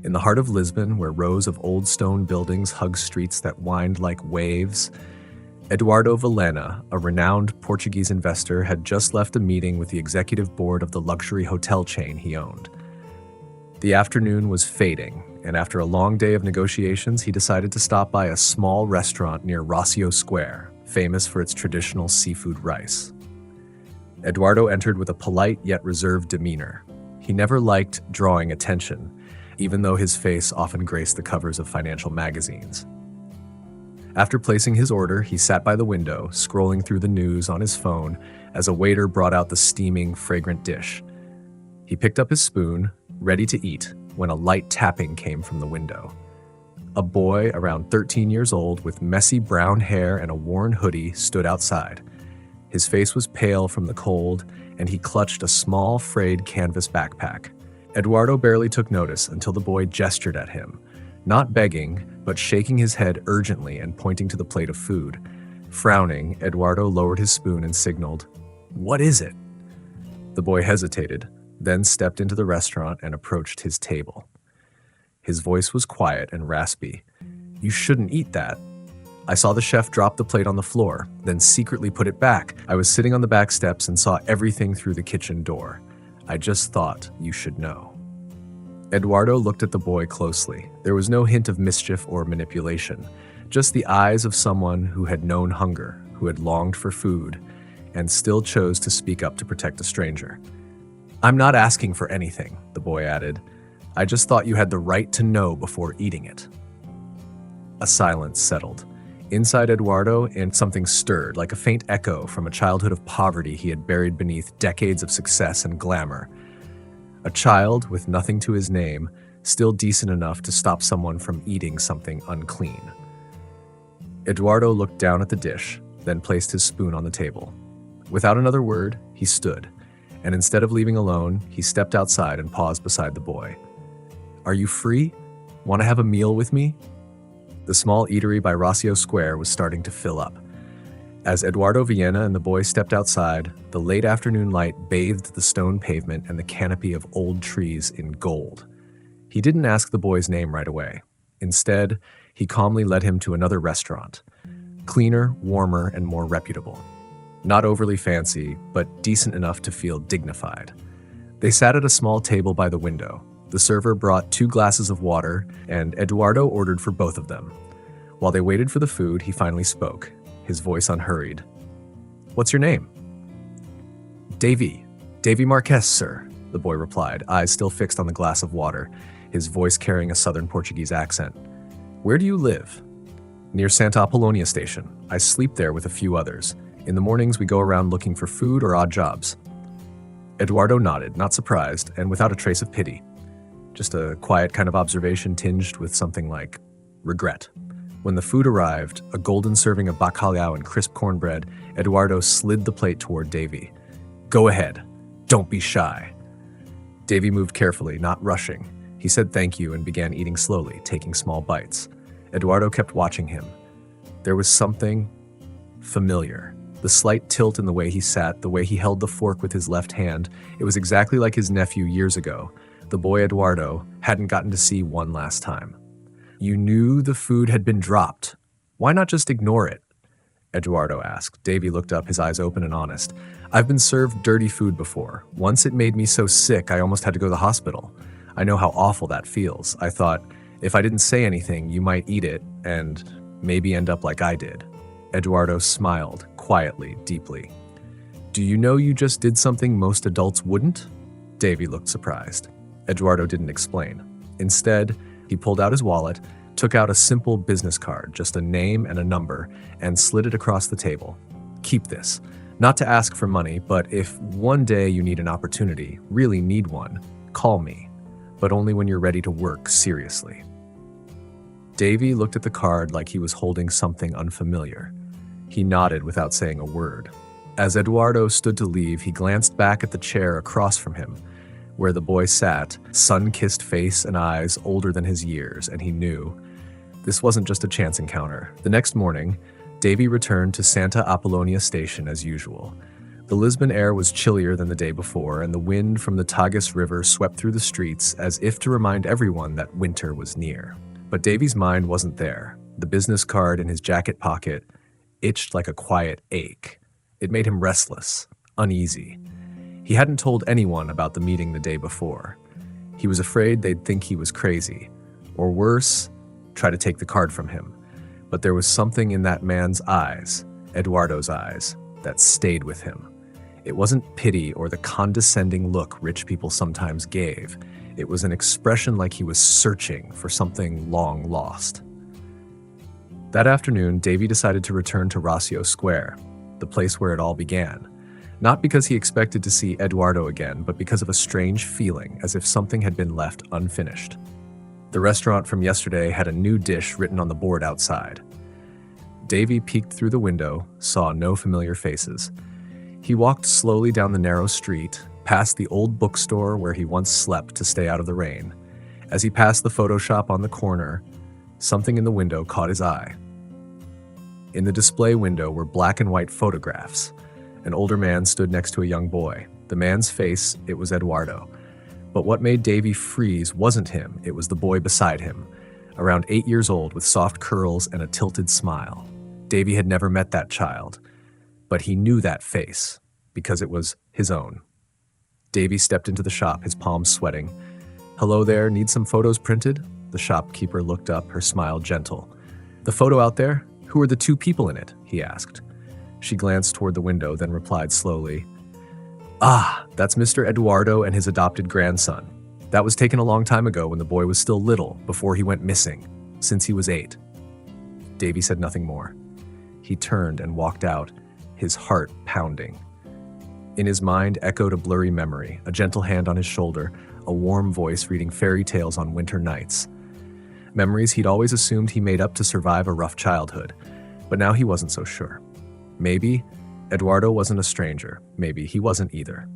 In the heart of Lisbon, where rows of old stone buildings hug streets that wind like waves, Eduardo Villena, a renowned Portuguese investor, had just left a meeting with the executive board of the luxury hotel chain he owned. The afternoon was fading, and after a long day of negotiations, he decided to stop by a small restaurant near Rocio Square, famous for its traditional seafood rice. Eduardo entered with a polite yet reserved demeanor. He never liked drawing attention, even though his face often graced the covers of financial magazines. After placing his order, he sat by the window, scrolling through the news on his phone as a waiter brought out the steaming, fragrant dish. He picked up his spoon, ready to eat, when a light tapping came from the window. A boy around 13 years old with messy brown hair and a worn hoodie stood outside. His face was pale from the cold, and he clutched a small, frayed canvas backpack. Eduardo barely took notice until the boy gestured at him, not begging, but shaking his head urgently and pointing to the plate of food. Frowning, Eduardo lowered his spoon and signaled, "What is it?" The boy hesitated, then stepped into the restaurant and approached his table. His voice was quiet and raspy. "You shouldn't eat that. I saw the chef drop the plate on the floor, then secretly put it back. I was sitting on the back steps and saw everything through the kitchen door. I just thought you should know." Eduardo looked at the boy closely. There was no hint of mischief or manipulation, just the eyes of someone who had known hunger, who had longed for food, and still chose to speak up to protect a stranger. "I'm not asking for anything," the boy added. "I just thought you had the right to know before eating it." A silence settled. Inside Eduardo, and something stirred, like a faint echo from a childhood of poverty he had buried beneath decades of success and glamour. A child with nothing to his name, still decent enough to stop someone from eating something unclean. Eduardo looked down at the dish, then placed his spoon on the table. Without another word, he stood, and instead of leaving alone, he stepped outside and paused beside the boy. "Are you free? Want to have a meal with me?" The small eatery by Rocio Square was starting to fill up. As Eduardo Villena and the boy stepped outside, the late afternoon light bathed the stone pavement and the canopy of old trees in gold. He didn't ask the boy's name right away. Instead, he calmly led him to another restaurant, cleaner, warmer, and more reputable. Not overly fancy, but decent enough to feel dignified. They sat at a small table by the window. The server brought 2 glasses of water, and Eduardo ordered for both of them. While they waited for the food, he finally spoke, his voice unhurried. "What's your name?" "Davi. Davi Marques, sir," the boy replied, eyes still fixed on the glass of water, his voice carrying a southern Portuguese accent. "Where do you live?" "Near Santa Apollonia station. I sleep there with a few others. In the mornings, we go around looking for food or odd jobs." Eduardo nodded, not surprised, and without a trace of pity. Just a quiet kind of observation tinged with something like regret. When the food arrived, a golden serving of bacalhau and crisp cornbread, Eduardo slid the plate toward Davi. "Go ahead. Don't be shy." Davi moved carefully, not rushing. He said thank you and began eating slowly, taking small bites. Eduardo kept watching him. There was something familiar. The slight tilt in the way he sat, the way he held the fork with his left hand, it was exactly like his nephew years ago. The boy Eduardo hadn't gotten to see one last time. "You knew the food had been dropped. Why not just ignore it?" Eduardo asked. Davi looked up, his eyes open and honest. "I've been served dirty food before. Once it made me so sick I almost had to go to the hospital. I know how awful that feels. I thought, if I didn't say anything, you might eat it and maybe end up like I did." Eduardo smiled, quietly, deeply. "Do you know you just did something most adults wouldn't?" Davi looked surprised. Eduardo didn't explain. Instead, he pulled out his wallet, took out a simple business card, just a name and a number, and slid it across the table. "Keep this. Not to ask for money, but if one day you need an opportunity, really need one, call me. But only when you're ready to work seriously." Davi looked at the card like he was holding something unfamiliar. He nodded without saying a word. As Eduardo stood to leave, he glanced back at the chair across from him, where the boy sat, sun-kissed face and eyes older than his years, and he knew this wasn't just a chance encounter. The next morning, Davi returned to Santa Apollonia station as usual. The Lisbon air was chillier than the day before, and the wind from the Tagus River swept through the streets as if to remind everyone that winter was near. But Davy's mind wasn't there. The business card in his jacket pocket itched like a quiet ache. It made him restless, uneasy. He hadn't told anyone about the meeting the day before. He was afraid they'd think he was crazy, or worse, try to take the card from him. But there was something in that man's eyes, Eduardo's eyes, that stayed with him. It wasn't pity or the condescending look rich people sometimes gave. It was an expression like he was searching for something long lost. That afternoon, Davy decided to return to Rossio Square, the place where it all began. Not because he expected to see Eduardo again, but because of a strange feeling, as if something had been left unfinished. The restaurant from yesterday had a new dish written on the board outside. Davy peeked through the window, saw no familiar faces. He walked slowly down the narrow street, past the old bookstore where he once slept to stay out of the rain. As he passed the photo shop on the corner, something in the window caught his eye. In the display window were black and white photographs. An older man stood next to a young boy. The man's face, it was Eduardo. But what made Davy freeze wasn't him, it was the boy beside him, around 8 years old with soft curls and a tilted smile. Davy had never met that child, but he knew that face because it was his own. Davy stepped into the shop, his palms sweating. "Hello there, need some photos printed?" The shopkeeper looked up, her smile gentle. "The photo out there? Who are the two people in it?" he asked. She glanced toward the window, then replied slowly, "Ah, that's Mr. Eduardo and his adopted grandson. That was taken a long time ago when the boy was still little, before he went missing, since he was 8. Davy said nothing more. He turned and walked out, his heart pounding. In his mind echoed a blurry memory, a gentle hand on his shoulder, a warm voice reading fairy tales on winter nights. Memories he'd always assumed he made up to survive a rough childhood, but now he wasn't so sure. Maybe Eduardo wasn't a stranger, maybe he wasn't either.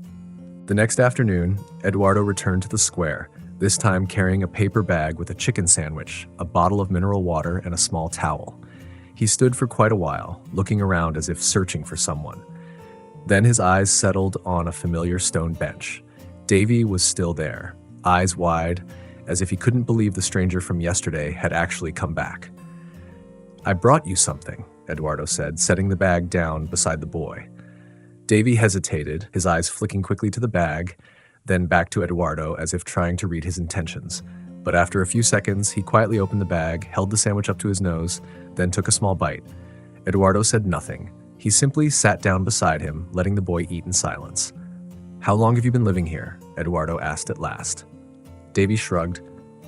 The next afternoon, Eduardo returned to the square, this time carrying a paper bag with a chicken sandwich, a bottle of mineral water, and a small towel. He stood for quite a while, looking around as if searching for someone. Then his eyes settled on a familiar stone bench. Davy was still there, eyes wide, as if he couldn't believe the stranger from yesterday had actually come back. "I brought you something," Eduardo said, setting the bag down beside the boy. Davy hesitated, his eyes flicking quickly to the bag, then back to Eduardo as if trying to read his intentions. But after a few seconds, he quietly opened the bag, held the sandwich up to his nose, then took a small bite. Eduardo said nothing. He simply sat down beside him, letting the boy eat in silence. "How long have you been living here?" Eduardo asked at last. Davy shrugged.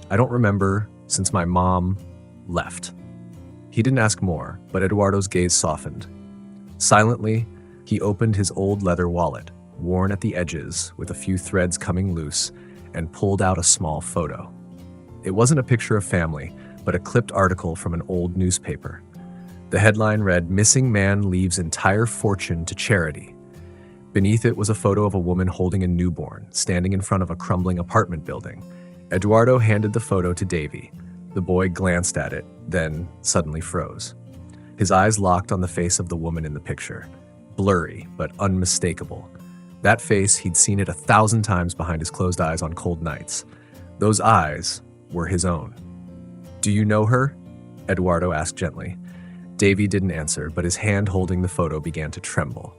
"I don't remember, since my mom left." He didn't ask more, but Eduardo's gaze softened. Silently, he opened his old leather wallet, worn at the edges with a few threads coming loose, and pulled out a small photo. It wasn't a picture of family, but a clipped article from an old newspaper. The headline read, "Missing Man Leaves Entire Fortune to Charity." Beneath it was a photo of a woman holding a newborn, standing in front of a crumbling apartment building. Eduardo handed the photo to Davy. The boy glanced at it, then suddenly froze. His eyes locked on the face of the woman in the picture. Blurry, but unmistakable. That face, he'd seen it 1,000 times behind his closed eyes on cold nights. Those eyes were his own. "Do you know her?" Eduardo asked gently. Davy didn't answer, but his hand holding the photo began to tremble.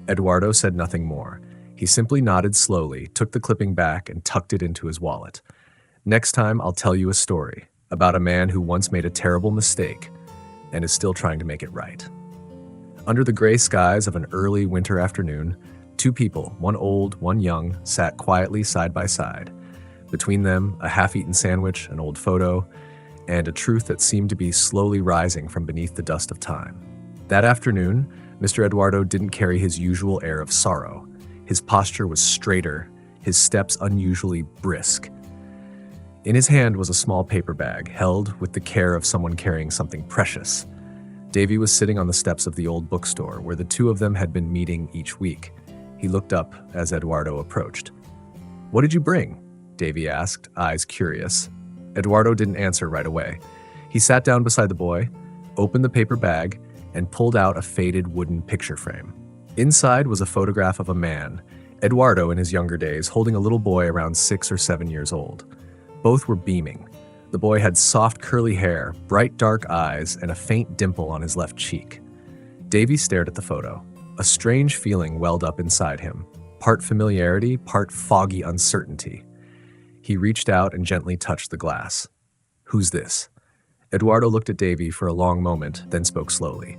Eduardo said nothing more. He simply nodded slowly, took the clipping back, and tucked it into his wallet. "Next time, I'll tell you a story about a man who once made a terrible mistake and is still trying to make it right." Under the gray skies of an early winter afternoon, two people, one old, one young, sat quietly side by side. Between them, a half-eaten sandwich, an old photo, and a truth that seemed to be slowly rising from beneath the dust of time. That afternoon, Mr. Eduardo didn't carry his usual air of sorrow. His posture was straighter, his steps unusually brisk. In his hand was a small paper bag, held with the care of someone carrying something precious. Davy was sitting on the steps of the old bookstore, where the two of them had been meeting each week. He looked up as Eduardo approached. "What did you bring?" Davy asked, eyes curious. Eduardo didn't answer right away. He sat down beside the boy, opened the paper bag, and pulled out a faded wooden picture frame. Inside was a photograph of a man, Eduardo in his younger days, holding a little boy around 6 or 7 years old. Both were beaming. The boy had soft curly hair, bright dark eyes, and a faint dimple on his left cheek. Davi stared at the photo. A strange feeling welled up inside him, part familiarity, part foggy uncertainty. He reached out and gently touched the glass. "Who's this?" Eduardo looked at Davi for a long moment, then spoke slowly.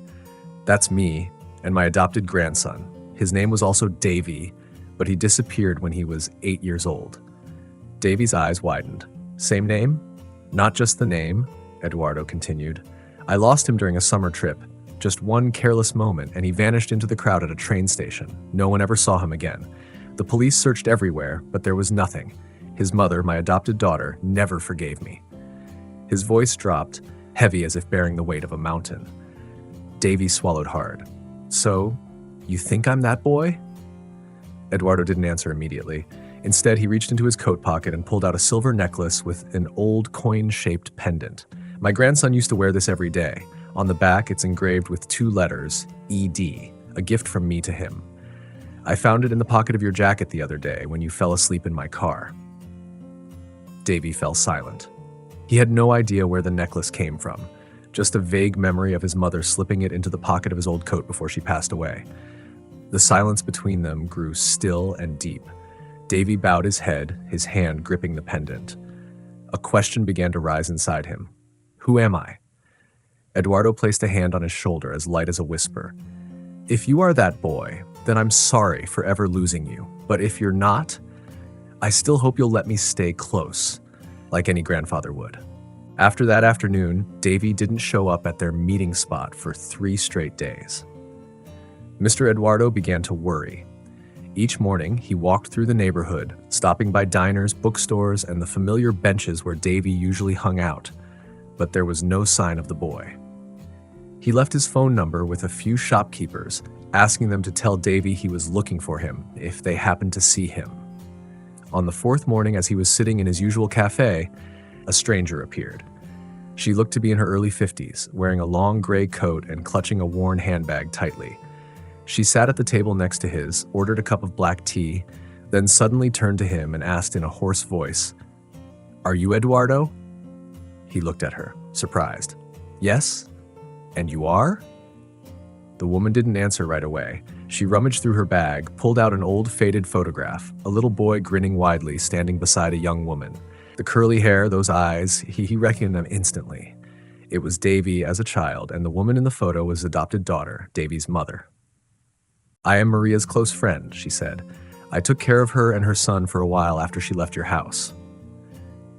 "That's me, and my adopted grandson. His name was also Davi, but he disappeared when he was 8 years old." Davi's eyes widened. "Same name?" "Not just the name," Eduardo continued. "I lost him during a summer trip. Just one careless moment, and he vanished into the crowd at a train station. No one ever saw him again. The police searched everywhere, but there was nothing. His mother, my adopted daughter, never forgave me." His voice dropped, heavy as if bearing the weight of a mountain. Davi swallowed hard. "So, you think I'm that boy?" Eduardo didn't answer immediately. Instead, he reached into his coat pocket and pulled out a silver necklace with an old coin-shaped pendant. "My grandson used to wear this every day. On the back, it's engraved with 2 letters, ED, a gift from me to him. I found it in the pocket of your jacket the other day when you fell asleep in my car." Davi fell silent. He had no idea where the necklace came from, just a vague memory of his mother slipping it into the pocket of his old coat before she passed away. The silence between them grew still and deep. Davi bowed his head, his hand gripping the pendant. A question began to rise inside him. "Who am I?" Eduardo placed a hand on his shoulder as light as a whisper. "If you are that boy, then I'm sorry for ever losing you. But if you're not, I still hope you'll let me stay close, like any grandfather would." After that afternoon, Davi didn't show up at their meeting spot for 3 straight days. Mr. Eduardo began to worry. Each morning, he walked through the neighborhood, stopping by diners, bookstores, and the familiar benches where Davi usually hung out. But there was no sign of the boy. He left his phone number with a few shopkeepers, asking them to tell Davi he was looking for him if they happened to see him. On the 4th morning, as he was sitting in his usual café, a stranger appeared. She looked to be in her early 50s, wearing a long gray coat and clutching a worn handbag tightly. She sat at the table next to his, ordered a cup of black tea, then suddenly turned to him and asked in a hoarse voice, "Are you Eduardo?" He looked at her, surprised. "Yes? And you are?" The woman didn't answer right away. She rummaged through her bag, pulled out an old faded photograph, a little boy grinning widely standing beside a young woman. The curly hair, those eyes, he recognized them instantly. It was Davi as a child, and the woman in the photo was his adopted daughter, Davi's mother. "I am Maria's close friend," she said. "I took care of her and her son for a while after she left your house."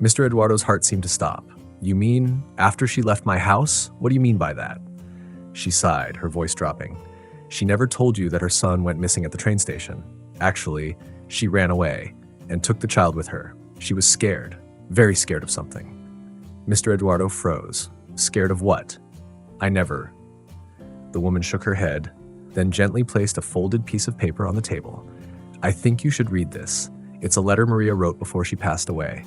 Mr. Eduardo's heart seemed to stop. "You mean after she left my house? What do you mean by that?" She sighed, her voice dropping. "She never told you that her son went missing at the train station. Actually, she ran away and took the child with her. She was scared, very scared of something." Mr. Eduardo froze. "Scared of what?" "I never." The woman shook her head, then gently placed a folded piece of paper on the table. "I think you should read this. It's a letter Maria wrote before she passed away.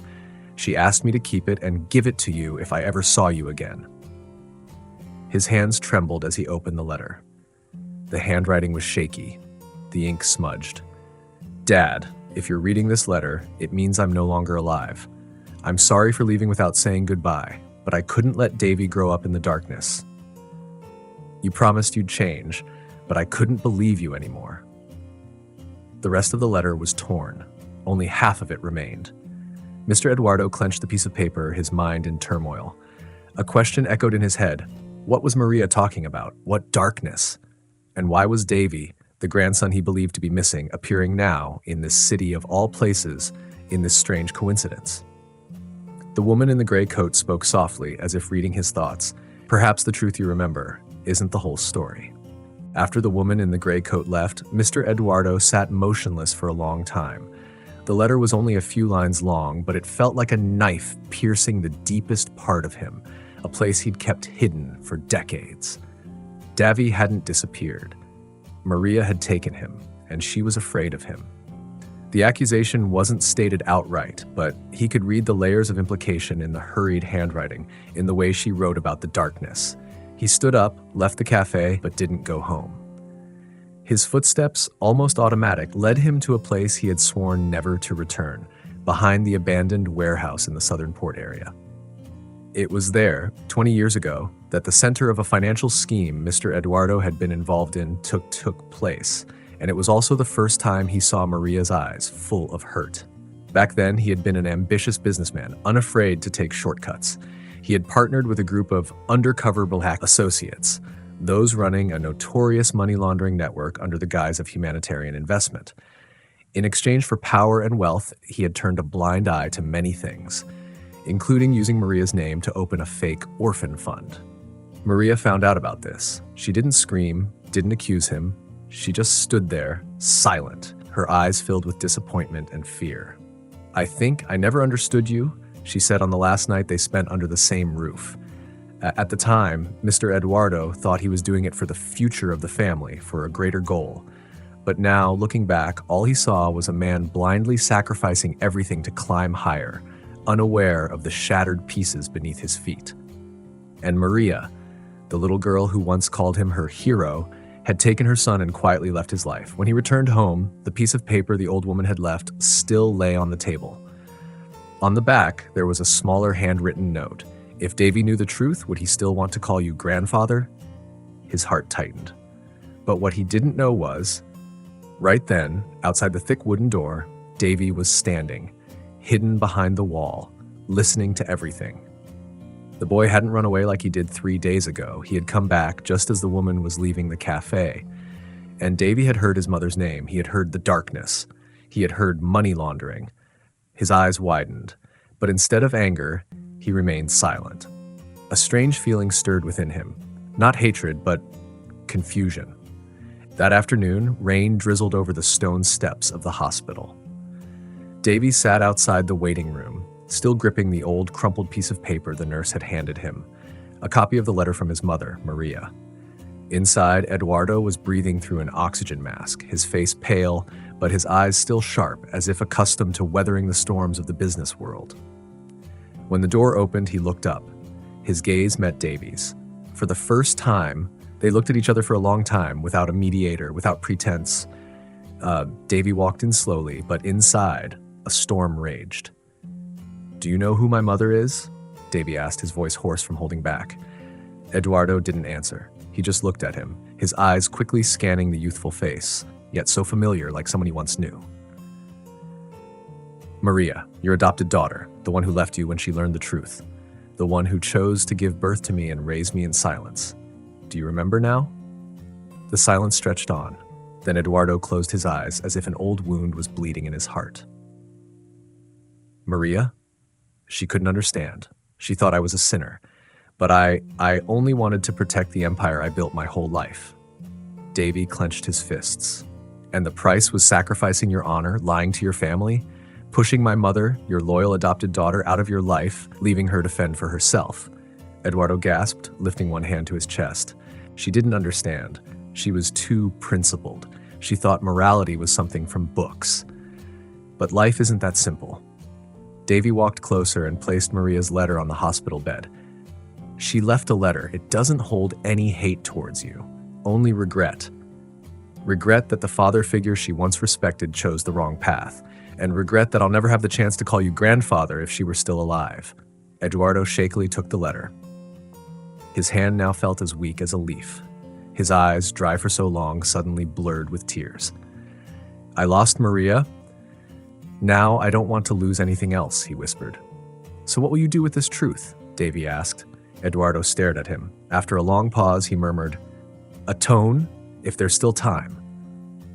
She asked me to keep it and give it to you if I ever saw you again." His hands trembled as he opened the letter. The handwriting was shaky. The ink smudged. "Dad, if you're reading this letter, it means I'm no longer alive. I'm sorry for leaving without saying goodbye, but I couldn't let Davi grow up in the darkness. You promised you'd change, but I couldn't believe you anymore." The rest of the letter was torn. Only half of it remained. Mr. Eduardo clenched the piece of paper, his mind in turmoil. A question echoed in his head. What was Maria talking about? What darkness? And why was Davi, the grandson he believed to be missing, appearing now in this city of all places in this strange coincidence? The woman in the gray coat spoke softly, as if reading his thoughts. "Perhaps the truth you remember isn't the whole story." After the woman in the gray coat left, Mr. Eduardo sat motionless for a long time. The letter was only a few lines long, but it felt like a knife piercing the deepest part of him, a place he'd kept hidden for decades. Davi hadn't disappeared. Maria had taken him, and she was afraid of him. The accusation wasn't stated outright, but he could read the layers of implication in the hurried handwriting, in the way she wrote about the darkness. He stood up, left the cafe, but didn't go home. His footsteps, almost automatic, led him to a place he had sworn never to return, behind the abandoned warehouse in the southern port area. It was there, 20 years ago, that the center of a financial scheme Mr. Eduardo had been involved in took place, and it was also the first time he saw Maria's eyes full of hurt. Back then, he had been an ambitious businessman, unafraid to take shortcuts. He had partnered with a group of undercover black associates, those running a notorious money laundering network under the guise of humanitarian investment. In exchange for power and wealth, he had turned a blind eye to many things, including using Maria's name to open a fake orphan fund. Maria found out about this. She didn't scream, didn't accuse him. She just stood there, silent, her eyes filled with disappointment and fear. "I think I never understood you," she said on the last night they spent under the same roof. At the time, Mr. Eduardo thought he was doing it for the future of the family, for a greater goal. But now, looking back, all he saw was a man blindly sacrificing everything to climb higher, unaware of the shattered pieces beneath his feet. And Maria, the little girl who once called him her hero, had taken her son and quietly left his life. When he returned home, the piece of paper the old woman had left still lay on the table. On the back, there was a smaller handwritten note. "If Davy knew the truth, would he still want to call you grandfather?" His heart tightened. But what he didn't know was, right then, outside the thick wooden door, Davy was standing, hidden behind the wall, listening to everything. The boy hadn't run away like he did 3 days ago. He had come back just as the woman was leaving the cafe. And Davy had heard his mother's name. He had heard the darkness. He had heard money laundering. His eyes widened. But instead of anger, he remained silent. A strange feeling stirred within him. Not hatred, but confusion. That afternoon, rain drizzled over the stone steps of the hospital. Davy sat outside the waiting room, still gripping the old, crumpled piece of paper the nurse had handed him, a copy of the letter from his mother, Maria. Inside, Eduardo was breathing through an oxygen mask, his face pale, but his eyes still sharp, as if accustomed to weathering the storms of the business world. When the door opened, he looked up. His gaze met Davy's. For the first time, they looked at each other for a long time, without a mediator, without pretense. Davy walked in slowly, but inside, a storm raged. "Do you know who my mother is?" Davy asked, his voice hoarse from holding back. Eduardo didn't answer. He just looked at him, his eyes quickly scanning the youthful face, yet so familiar, like someone he once knew. "Maria, your adopted daughter, the one who left you when she learned the truth, the one who chose to give birth to me and raise me in silence. Do you remember now?" The silence stretched on. Then Eduardo closed his eyes as if an old wound was bleeding in his heart. "Maria?" She couldn't understand. She thought I was a sinner. But I only wanted to protect the empire I built my whole life. Davy clenched his fists. "And the price was sacrificing your honor, lying to your family, pushing my mother, your loyal adopted daughter, out of your life, leaving her to fend for herself." Eduardo gasped, lifting one hand to his chest. She didn't understand. She was too principled. She thought morality was something from books. But life isn't that simple. Davy walked closer and placed Maria's letter on the hospital bed. "She left a letter. It doesn't hold any hate towards you, only regret. Regret that the father figure she once respected chose the wrong path, and regret that I'll never have the chance to call you grandfather if she were still alive." Eduardo shakily took the letter. His hand now felt as weak as a leaf. His eyes, dry for so long, suddenly blurred with tears. "I lost Maria. Now I don't want to lose anything else," he whispered. "So what will you do with this truth?" Davy asked. Eduardo stared at him. After a long pause, he murmured, "Atone, if there's still time."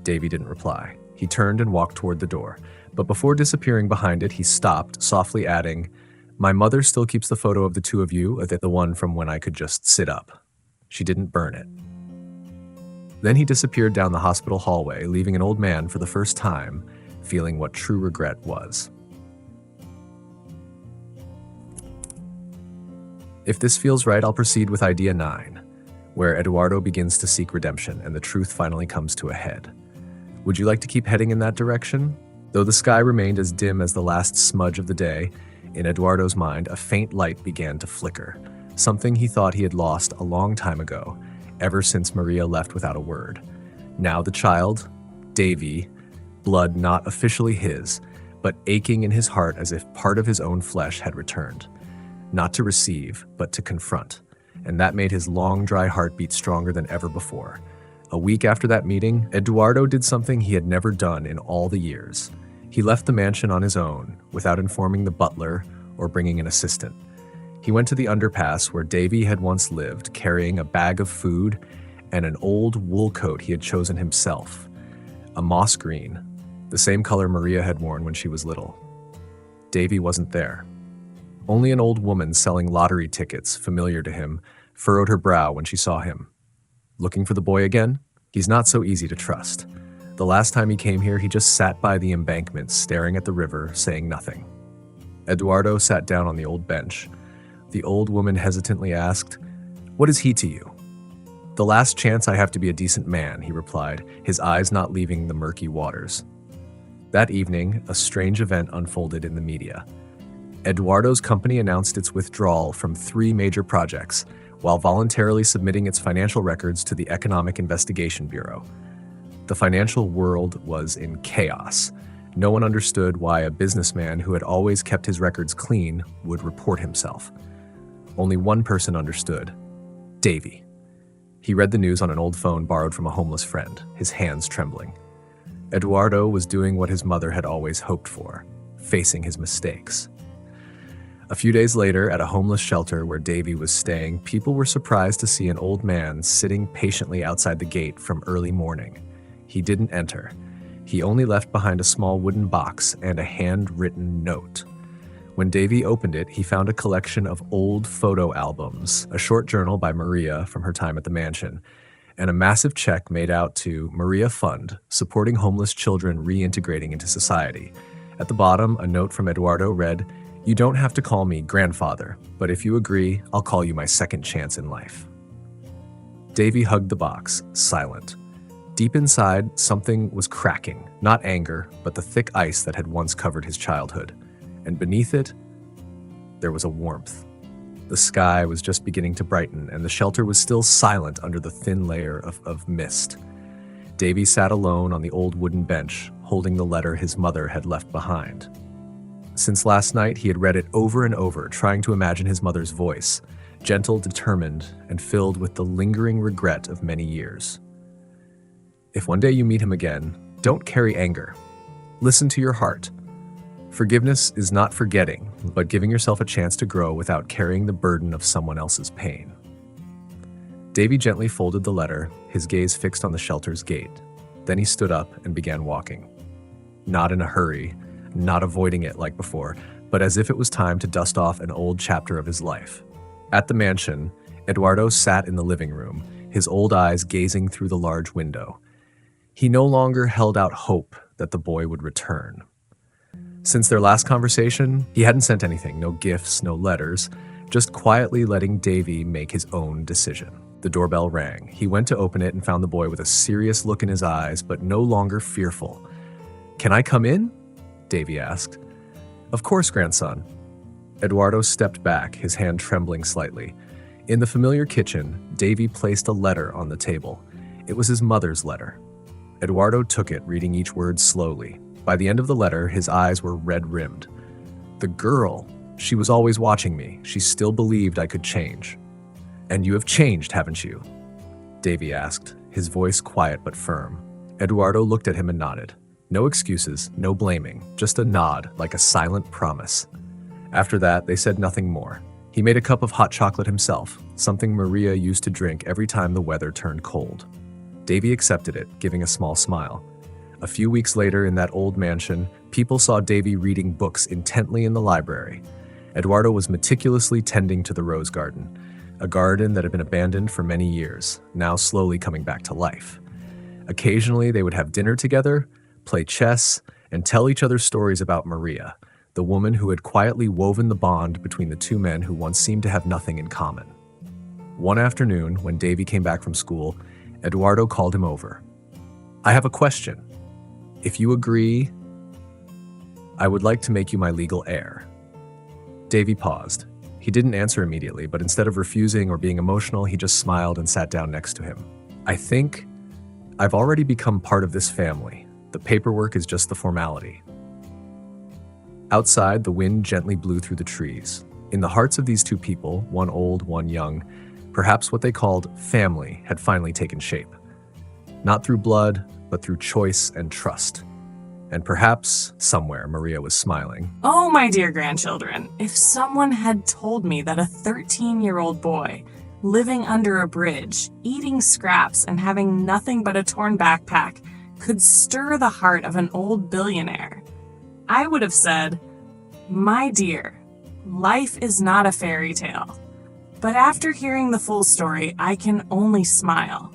Davy didn't reply. He turned and walked toward the door. But before disappearing behind it, he stopped, softly adding, "My mother still keeps the photo of the two of you, the one from when I could just sit up. She didn't burn it." Then he disappeared down the hospital hallway, leaving an old man for the first time, feeling what true regret was. If this feels right, I'll proceed with idea 9, where Eduardo begins to seek redemption and the truth finally comes to a head. Would you like to keep heading in that direction? Though the sky remained as dim as the last smudge of the day, in Eduardo's mind, a faint light began to flicker, something he thought he had lost a long time ago, ever since Maria left without a word. Now the child, Davi, blood not officially his, but aching in his heart as if part of his own flesh had returned. Not to receive, but to confront. And that made his long, dry heart beat stronger than ever before. A week after that meeting, Eduardo did something he had never done in all the years. He left the mansion on his own, without informing the butler or bringing an assistant. He went to the underpass where Davi had once lived, carrying a bag of food and an old wool coat he had chosen himself, a moss green, the same color Maria had worn when she was little. Davi wasn't there. Only an old woman selling lottery tickets, familiar to him, furrowed her brow when she saw him. Looking for the boy again? He's not so easy to trust. The last time he came here, he just sat by the embankment, staring at the river, saying nothing. Eduardo sat down on the old bench. The old woman hesitantly asked, "What is he to you?" "The last chance I have to be a decent man," he replied, his eyes not leaving the murky waters. That evening, a strange event unfolded in the media. Eduardo's company announced its withdrawal from 3 major projects, while voluntarily submitting its financial records to the Economic Investigation Bureau. The financial world was in chaos. No one understood why a businessman who had always kept his records clean would report himself. Only one person understood: Davi. He read the news on an old phone borrowed from a homeless friend, his hands trembling. Eduardo was doing what his mother had always hoped for, facing his mistakes. A few days later, at a homeless shelter where Davi was staying, people were surprised to see an old man sitting patiently outside the gate from early morning. He didn't enter. He only left behind a small wooden box and a handwritten note. When Davi opened it, he found a collection of old photo albums, a short journal by Maria from her time at the mansion, and a massive check made out to Maria Fund, supporting homeless children reintegrating into society. At the bottom, a note from Eduardo read, "You don't have to call me grandfather, but if you agree, I'll call you my second chance in life." Davi hugged the box, silent. Deep inside, something was cracking, not anger, but the thick ice that had once covered his childhood. And beneath it, there was a warmth. The sky was just beginning to brighten, and the shelter was still silent under the thin layer of mist. Davi sat alone on the old wooden bench, holding the letter his mother had left behind. Since last night, he had read it over and over, trying to imagine his mother's voice, gentle, determined, and filled with the lingering regret of many years. If one day you meet him again, don't carry anger. Listen to your heart. Forgiveness is not forgetting, but giving yourself a chance to grow without carrying the burden of someone else's pain. Davi gently folded the letter, his gaze fixed on the shelter's gate. Then he stood up and began walking. Not in a hurry, not avoiding it like before, but as if it was time to dust off an old chapter of his life. At the mansion, Eduardo sat in the living room, his old eyes gazing through the large window. He no longer held out hope that the boy would return. Since their last conversation, he hadn't sent anything, no gifts, no letters, just quietly letting Davi make his own decision. The doorbell rang. He went to open it and found the boy with a serious look in his eyes, but no longer fearful. "Can I come in?" Davi asked. "Of course, grandson." Eduardo stepped back, his hand trembling slightly. In the familiar kitchen, Davi placed a letter on the table. It was his mother's letter. Eduardo took it, reading each word slowly. By the end of the letter, his eyes were red-rimmed. "The girl, she was always watching me. She still believed I could change." "And you have changed, haven't you?" Davi asked, his voice quiet but firm. Eduardo looked at him and nodded. No excuses, no blaming, just a nod, like a silent promise. After that, they said nothing more. He made a cup of hot chocolate himself, something Maria used to drink every time the weather turned cold. Davi accepted it, giving a small smile. A few weeks later, in that old mansion, people saw Davi reading books intently in the library. Eduardo was meticulously tending to the rose garden, a garden that had been abandoned for many years, now slowly coming back to life. Occasionally, they would have dinner together, play chess, and tell each other stories about Maria, the woman who had quietly woven the bond between the two men who once seemed to have nothing in common. One afternoon, when Davi came back from school, Eduardo called him over. "I have a question. If you agree, I would like to make you my legal heir." Davi paused. He didn't answer immediately, but instead of refusing or being emotional, he just smiled and sat down next to him. I think I've already become part of this family. The paperwork is just the formality. Outside, the wind gently blew through the trees. In the hearts of these two people, one old, one young, perhaps what they called family had finally taken shape. Not through blood, but through choice and trust. And perhaps, somewhere, Maria was smiling. Oh, my dear grandchildren, if someone had told me that a 13-year-old boy living under a bridge, eating scraps and having nothing but a torn backpack could stir the heart of an old billionaire, I would have said, my dear, life is not a fairy tale. But after hearing the full story, I can only smile.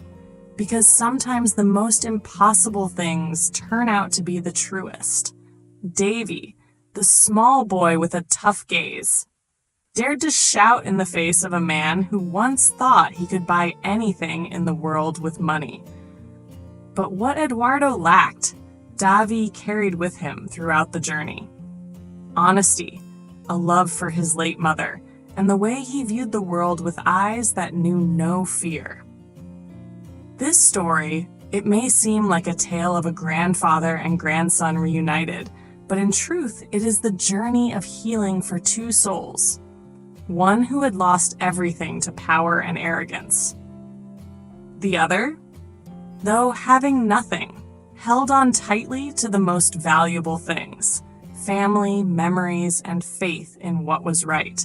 Because sometimes the most impossible things turn out to be the truest. Davi, the small boy with a tough gaze, dared to shout in the face of a man who once thought he could buy anything in the world with money. But what Eduardo lacked, Davi carried with him throughout the journey. Honesty, a love for his late mother, and the way he viewed the world with eyes that knew no fear. This story, it may seem like a tale of a grandfather and grandson reunited, but in truth, it is the journey of healing for two souls. One who had lost everything to power and arrogance. The other, though having nothing, held on tightly to the most valuable things: family, memories, and faith in what was right.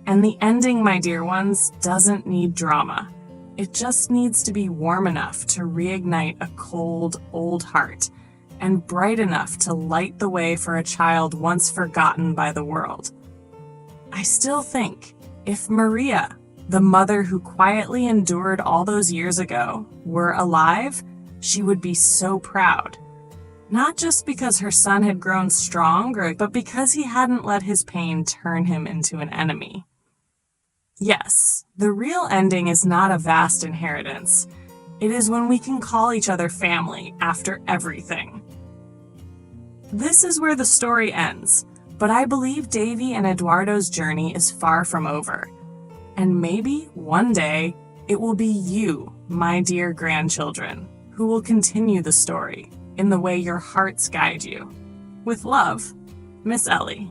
And the ending, my dear ones, doesn't need drama. It just needs to be warm enough to reignite a cold, old heart, and bright enough to light the way for a child once forgotten by the world. I still think, if Maria, the mother who quietly endured all those years ago, were alive, she would be so proud. Not just because her son had grown stronger, but because he hadn't let his pain turn him into an enemy. Yes, the real ending is not a vast inheritance. It is when we can call each other family after everything. This is where the story ends, but I believe Davi and Eduardo's journey is far from over. And maybe one day it will be you, my dear grandchildren, who will continue the story in the way your hearts guide you. With love, Miss Ellie.